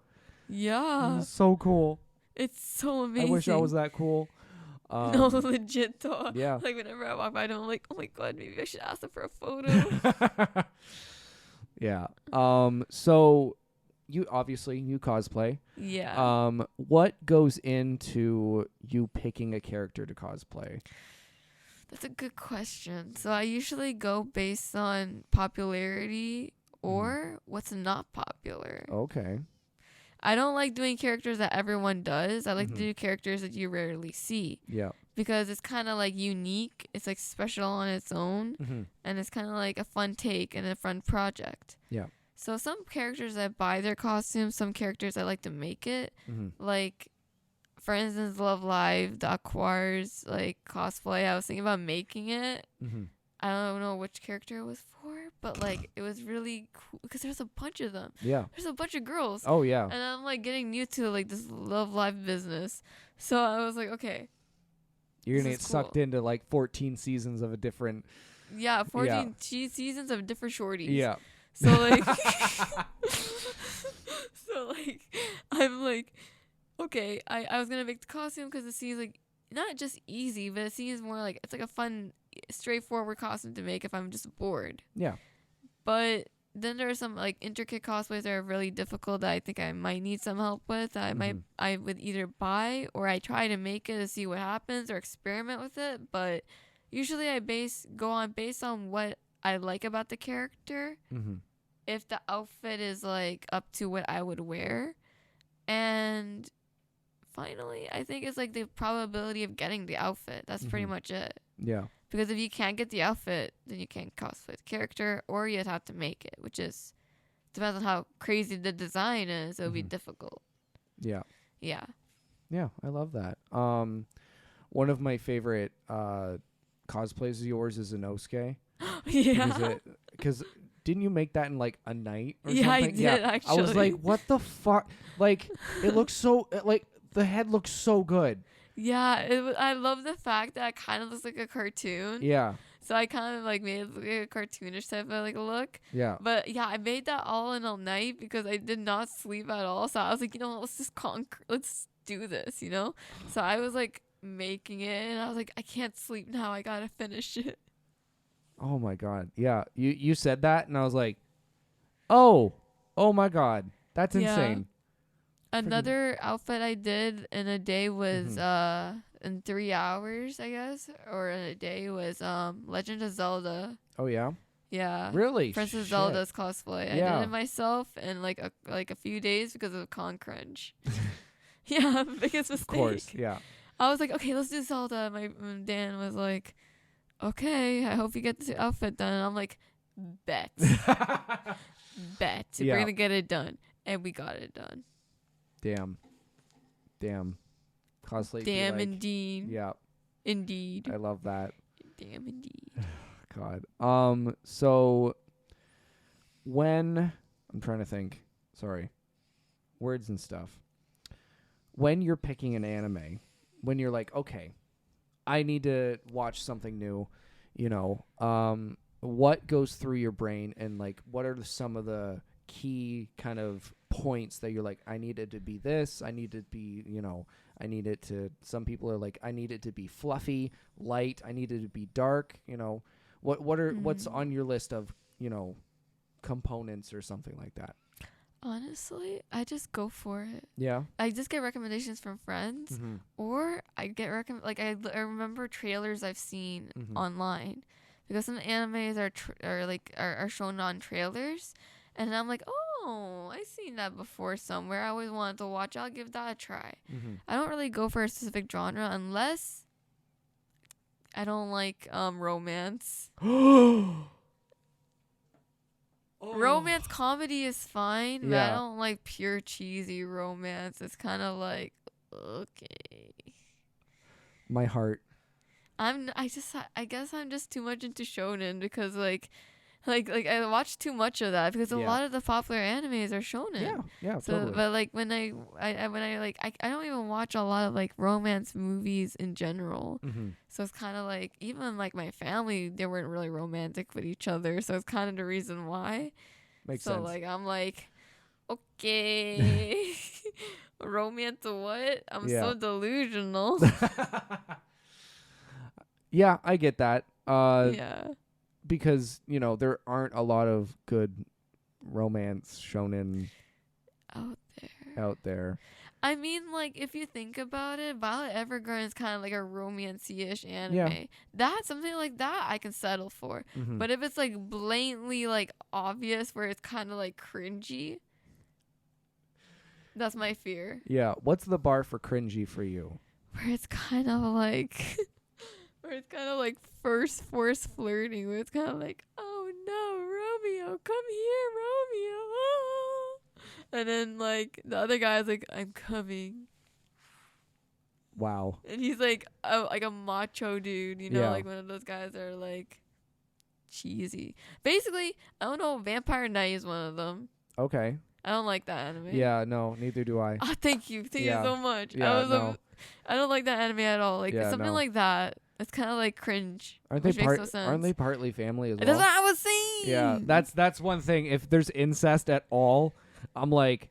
Yeah. This is so cool. It's so amazing. I wish I was that cool. No, legit though. Yeah. Like whenever I walk by them, I'm like, oh my god, maybe I should ask them for a photo. Yeah. So you cosplay. Yeah. What goes into you picking a character to cosplay? That's a good question. So I usually go based on popularity or what's not popular. Okay. I don't like doing characters that everyone does. I like Mhm. to do characters that you rarely see Yeah. because it's kind of like unique. It's like special on its own, Mm-hmm. and it's kind of like a fun take and a fun project. Yeah. So some characters I buy their costumes, some characters I like to make it. Mm-hmm. Like, for instance, Love Live, the Aquars, like cosplay. I was thinking about making it. Mm-hmm. I don't know which character it was for, but like it was really cool because there's a bunch of them. Yeah. There's a bunch of girls. Oh yeah. And I'm like getting new to like this Love Live business. So I was like, okay. You're gonna this get is sucked cool. into like 14 seasons of a different. Yeah, 14 seasons of different shorties. Yeah. So like so like I'm like, okay, I was gonna make the costume because it seems like not just easy, but it seems more like it's like a fun, straightforward costume to make if I'm just bored. Yeah. But then there are some like intricate cosplays that are really difficult that I think I might need some help with. That I would either buy or I try to make it to see what happens or experiment with it. But usually I based on what I like about the character. Mm-hmm. If the outfit is like up to what I would wear, and finally I think it's like the probability of getting the outfit. That's pretty Mhm. much it. Yeah. Because if you can't get the outfit, then you can't cosplay the character, or you'd have to make it, which is depends on how crazy the design is. It would be Mhm. difficult. Yeah. Yeah. Yeah. I love that. One of my favorite cosplays of yours is Inosuke. Yeah. Because didn't you make that in like a night or Yeah, I something? did, I was actually. like, what the fuck? Like, it looks so like the head looks so good. Yeah. I love the fact that it kind of looks like a cartoon. Yeah. So I kind of like made it look like a cartoonish type of like look. Yeah. But yeah, I made that all in a night because I did not sleep at all. So I was like, you know what, let's just let's do this, you know? So I was like making it and I was like, I can't sleep now. I gotta finish it. Oh my god. Yeah. You said that and I was like, oh my god, that's Yeah. insane. Another outfit I did in a day was Mm-hmm. in 3 hours, I guess, or in a day was Legend of Zelda. Oh yeah. Yeah. Really? Princess Shit. Zelda's cosplay. I Yeah. did it myself in like a few days because of con crunch. Yeah, biggest mistake. Of course. Yeah. I was like, okay, let's do Zelda. My Dan was like, okay, I hope you get the outfit done. And I'm like, bet. Bet. Yeah. We're gonna get it done. And we got it done. Damn. Cosplay. Damn, like, indeed. Yeah. Indeed. I love that. Damn, indeed. God. So when I'm trying to think, sorry, words and stuff. When you're picking an anime, when you're like, okay, I need to watch something new, what goes through your brain and like, what are some of the key kind of points that you're like, I need it to be this, I need it to be, I need it to, some people are like, I need it to be fluffy, light, I need it to be dark, what's on your list of, components or something like that? Honestly, I just go for it. Yeah. I just get recommendations from friends, Mm-hmm. or I get I remember trailers I've seen Mhm. online, because some animes are shown on trailers, and I'm like, oh, I've seen that before somewhere. I always wanted to watch. I'll give that a try. Mm-hmm. I don't really go for a specific genre unless I don't like romance. Romance comedy is fine, but I Yeah. don't like pure cheesy romance. It's kind of like, okay. My heart. I guess I'm just too much into shonen because like Like I watch too much of that because a Yeah. lot of the popular animes are shonen. Yeah, yeah, So, totally. but like when I don't even watch a lot of like romance movies in general. Mm-hmm. So it's kind of like even like my family, they weren't really romantic with each other. So it's kind of the reason why. Makes so sense. like I'm like, okay, romance what? I'm Yeah. so delusional. Yeah, I get that. Yeah. Because there aren't a lot of good romance shonen Out there. out there. I mean, like, if you think about it, Violet Evergarden is kind of like a romancy-ish anime. Yeah. That, something like that, I can settle for. Mhm. But if it's, like, blatantly, like, obvious where it's kind of, like, cringy, that's my fear. Yeah, what's the bar for cringy for you? Where it's kind of, like, first force flirting, where it's kind of like, oh, no, Romeo, come here, Romeo. Ah. And then, like, the other guy's like, I'm coming. Wow. And he's like a macho dude, Yeah. like one of those guys that are like cheesy. Basically, I don't know, Vampire Knight is one of them. Okay. I don't like that anime. Yeah, no, neither do I. Oh, thank you Yeah. so much. Yeah, no. I don't like that anime at all. Like Yeah, something no. like that. It's kind of like cringe. Aren't they which makes no sense. aren't they partly family as well? That's what I was saying. Yeah, that's one thing. If there's incest at all, I'm like,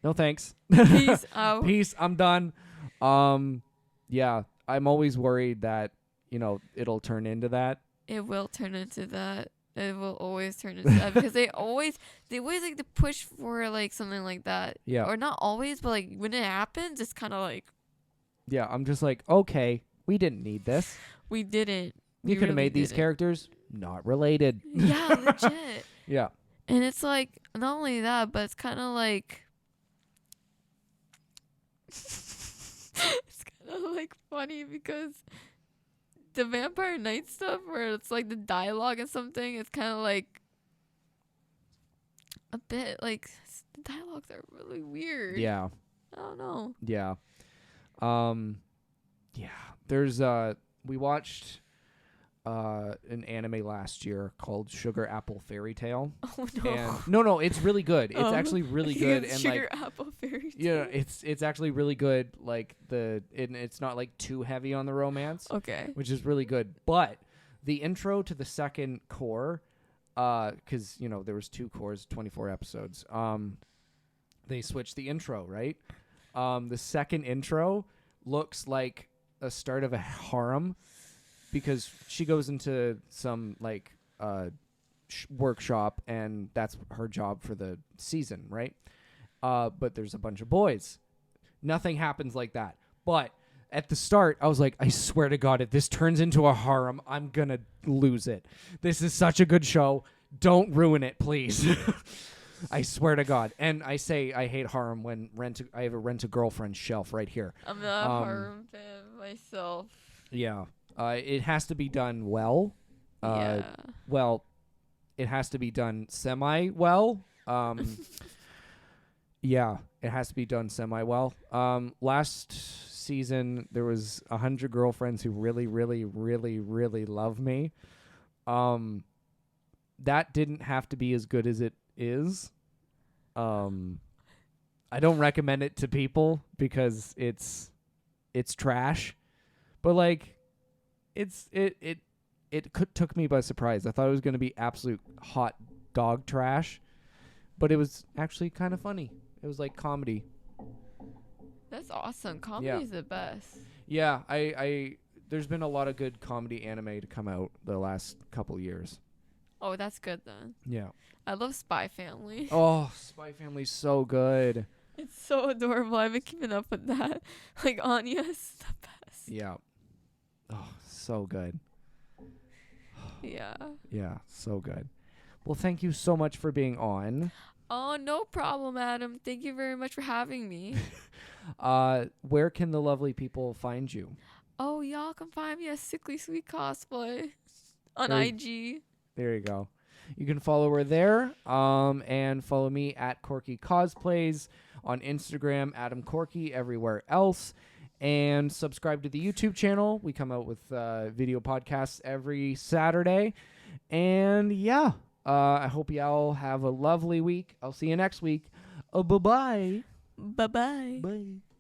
no thanks. Peace out. Peace. I'm done. Yeah, I'm always worried that it'll turn into that. It will turn into that. It will always turn into that because they always like to push for like something like that. Yeah. Or not always, but like when it happens, it's kind of like Yeah, I'm just like, okay, we didn't need this. we didn't. You We could have really made these didn't. characters not related. Yeah, legit. Yeah. And it's like not only that, but it's kind of like it's kind of like funny because the Vampire Knight stuff, where it's like the dialogue and something, it's kind of like a bit like the dialogues are really weird. Yeah. I don't know. Yeah. Yeah. There's we watched an anime last year called Sugar Apple Fairy Tale. Oh no. And no, it's really good. It's actually really good, and Sugar like Apple Fairy Tale. yeah, it's actually really good. Like it's not like too heavy on the romance, Okay. which is really good. But the intro to the second core, because there was 2 cores, 24 episodes. They switched the intro, right? The second intro looks like a start of a harem because she goes into some like workshop and that's her job for the season, right? But there's a bunch of boys. Nothing happens like that. But at the start, I was like, I swear to God, if this turns into a harem, I'm gonna lose it. This is such a good show. Don't ruin it, please. I swear to God. And I say I hate harem when I have a Rent-A-Girlfriend shelf right here. I'm not a harem fan myself. Yeah. It has to be done well. Yeah. Well, it has to be done semi-well. Yeah, it has to be done semi-well. Last season, there was 100 girlfriends who really, really, really, really love me. That didn't have to be as good as it is. I don't recommend it to people because it's trash. But like it took me by surprise. I thought it was going to be absolute hot dog trash, but it was actually kind of funny. It was like comedy. That's awesome. Comedy's the best. Yeah, I there's been a lot of good comedy anime to come out the last couple years. Oh, that's good then. Yeah. I love Spy Family. Oh, Spy Family's so good. It's so adorable. I've been keeping up with that. Like Anya's the best. Yeah. Oh, so good. Yeah. Yeah, so good. Well, thank you so much for being on. Oh, no problem, Adam. Thank you very much for having me. Where can the lovely people find you? Oh, y'all can find me at SicklySweet Cosplay on Very- IG. There you go. You can follow her there, and follow me at Corky Cosplays on Instagram, Adam Corky, everywhere else, and subscribe to the YouTube channel. We come out with video podcasts every Saturday, And yeah, I hope y'all have a lovely week. I'll see you next week. Bye-bye. Bye-bye. Bye.